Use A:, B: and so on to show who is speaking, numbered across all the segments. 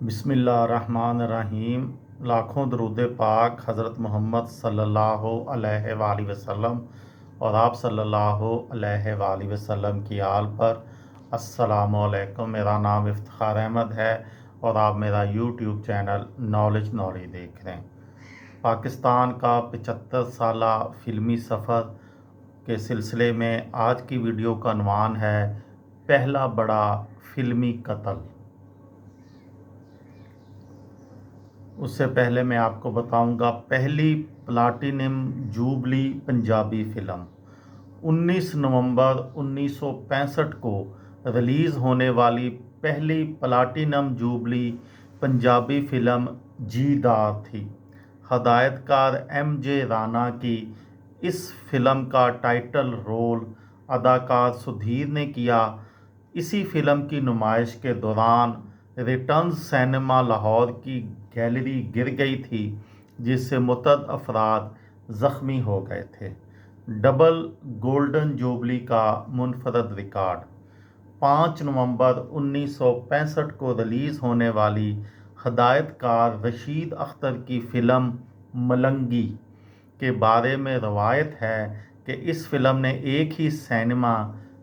A: बिस्मिल्लाहिर्रहमानिर्रहीम। लाखों दरूद पाक हज़रत मोहम्मद सल्लल्लाहु अलैहि वसल्लम और आप सल्लल्लाहु अलैहि वसल्लम की आल पर। अस्सलामु अलैकुम। मेरा नाम इफ्तिखार अहमद है और आप मेरा यूट्यूब चैनल नॉलेज देख रहे हैं। पाकिस्तान का 75 साला फ़िल्मी सफ़र के सिलसिले में आज की वीडियो का उन्वान है पहला बड़ा फ़िल्मी कत्ल। उससे पहले मैं आपको बताऊंगा पहली प्लाटिनम जुबली पंजाबी फ़िल्म 19 नवंबर 1965 को रिलीज़ होने वाली पहली प्लाटिनम जुबली पंजाबी फ़िल्म जीदार थी। हदायतकार MJ राना की इस फिल्म का टाइटल रोल अदाकार सुधीर ने किया। इसी फिल्म की नुमाइश के दौरान रिटर्न्स सिनेमा लाहौर की गैलरी गिर गई थी, जिससे मुतअद्दिद अफराद ज़ख्मी हो गए थे। डबल गोल्डन जुबली का मुनफरद रिकॉर्ड 5 नवंबर 1965 को रिलीज़ होने वाली हदायतकार रशीद अख्तर की फ़िल्म मलंगी के बारे में रवायत है कि इस फिल्म ने एक ही सिनेमा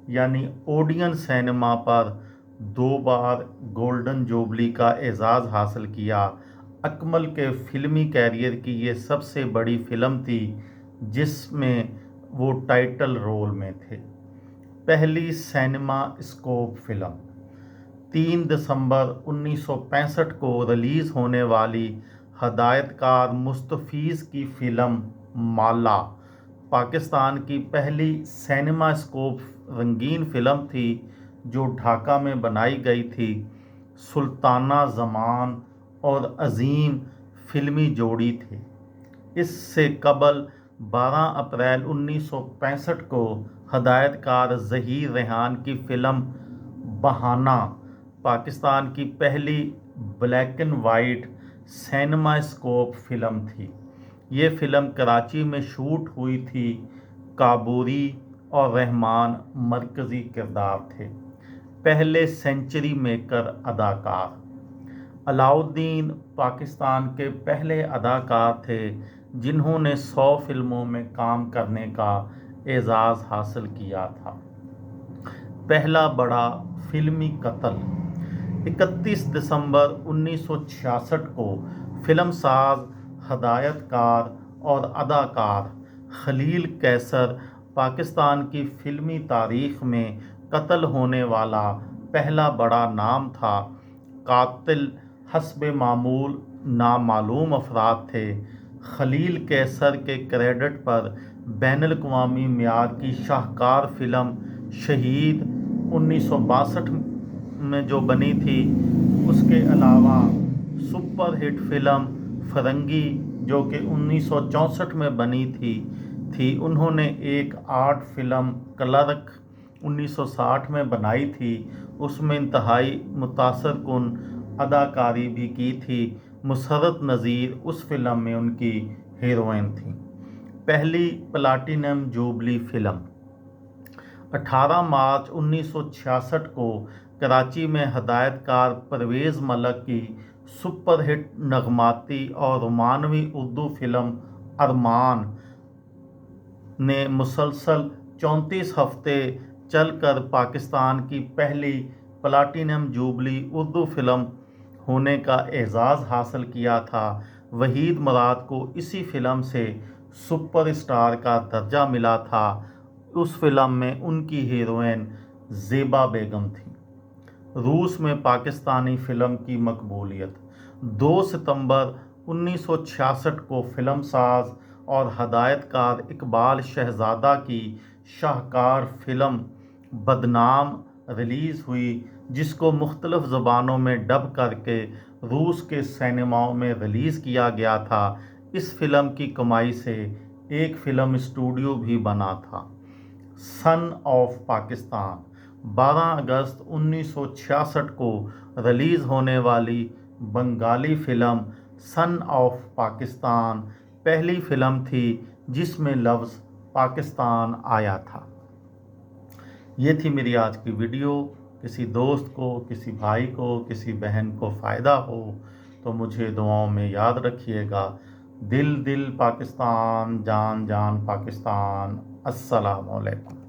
A: यानी ओडियन सिनेमा पर 2 बार गोल्डन जुबली का एजाज़ हासिल किया। अकमल के फिल्मी कैरियर की ये सबसे बड़ी फिल्म थी जिसमें वो टाइटल रोल में थे। पहली सिनेमा स्कोप फिल्म 3 दिसंबर 1965 को रिलीज़ होने वाली हदायतकार मुस्तफ़ीज़ की फ़िल्म माला पाकिस्तान की पहली सिनेमा स्कोप रंगीन फ़िल्म थी जो ढाका में बनाई गई थी। सुल्ताना ज़मान और अज़ीम फिल्मी जोड़ी थी। इससे कबल 12 अप्रैल 1965 को हदायतकार ज़हीर रेहान की फ़िल्म बहाना पाकिस्तान की पहली black and white cinema scope film थी। ये फ़िल्म कराची में शूट हुई थी। काबूरी और रहमान मरकज़ी किरदार थे। पहले सेंचुरी मेकर अदाकार अलाउद्दीन पाकिस्तान के पहले अदाकार थे जिन्होंने 100 फिल्मों में काम करने का एजाज़ हासिल किया था। पहला बड़ा फिल्मी कत्ल 31 दिसंबर 1966 को फिल्मसाज, हदायतकार और अदाकार खलील कैसर पाकिस्तान की फ़िल्मी तारीख़ में कत्ल होने वाला पहला बड़ा नाम था। कातिल हस्बे मामूल नामालूम अफराद थे। खलील कैसर के क्रेडिट पर बैनुल-अक़वामी मियार की शाहकार फ़िल्म शहीद 1962 में जो बनी थी, उसके अलावा सुपर हिट फिल्म फ़िरंगी जो कि 1964 में बनी थी। उन्होंने एक आर्ट फिल्म क्लर्क 1960 में बनाई थी। उसमें इंतहाई मुतासरकुन अदाकारी भी की थी। मुसर्रत नज़ीर उस फिल्म में उनकी हीरोइन थी। पहली प्लाटिनम जुबली फिल्म 18 मार्च 1966 को कराची में हदायतकार परवेज़ मलक की सुपरहिट नगमाती और रोमानवी उर्दू फिल्म अरमान ने मुसलसल 34 हफ्ते चलकर पाकिस्तान की पहली प्लाटिनम जुबली उर्दू फिल्म होने का एजाज़ हासिल किया था। वहीद मुराद को इसी फिल्म से सुपरस्टार का दर्जा मिला था। उस फिल्म में उनकी हीरोइन ज़ेबा बेगम थी। रूस में पाकिस्तानी फ़िल्म की मकबूलियत 2 सितंबर 1966 को फिल्मसाज और हदायतकार इकबाल शहज़ादा की शाहकार फ़िल्म बदनाम रिलीज़ हुई, जिसको मुख्तलिफ़ ज़बानों में डब करके रूस के सिनेमाओं में रिलीज़ किया गया था। इस फिल्म की कमाई से एक फ़िल्म स्टूडियो भी बना था। सन ऑफ पाकिस्तान 12 अगस्त 1966 को रिलीज़ होने वाली Bengali film son of Pakistan पहली फ़िल्म थी जिसमें लफ्ज़ पाकिस्तान आया था। ये थी मेरी आज की वीडियो। کسی دوست کو، کسی بھائی کو، کسی بہن کو فائدہ ہو تو مجھے دعاؤں میں یاد رکھیے گا۔ دل دل پاکستان، جان جان پاکستان۔ السلام علیکم۔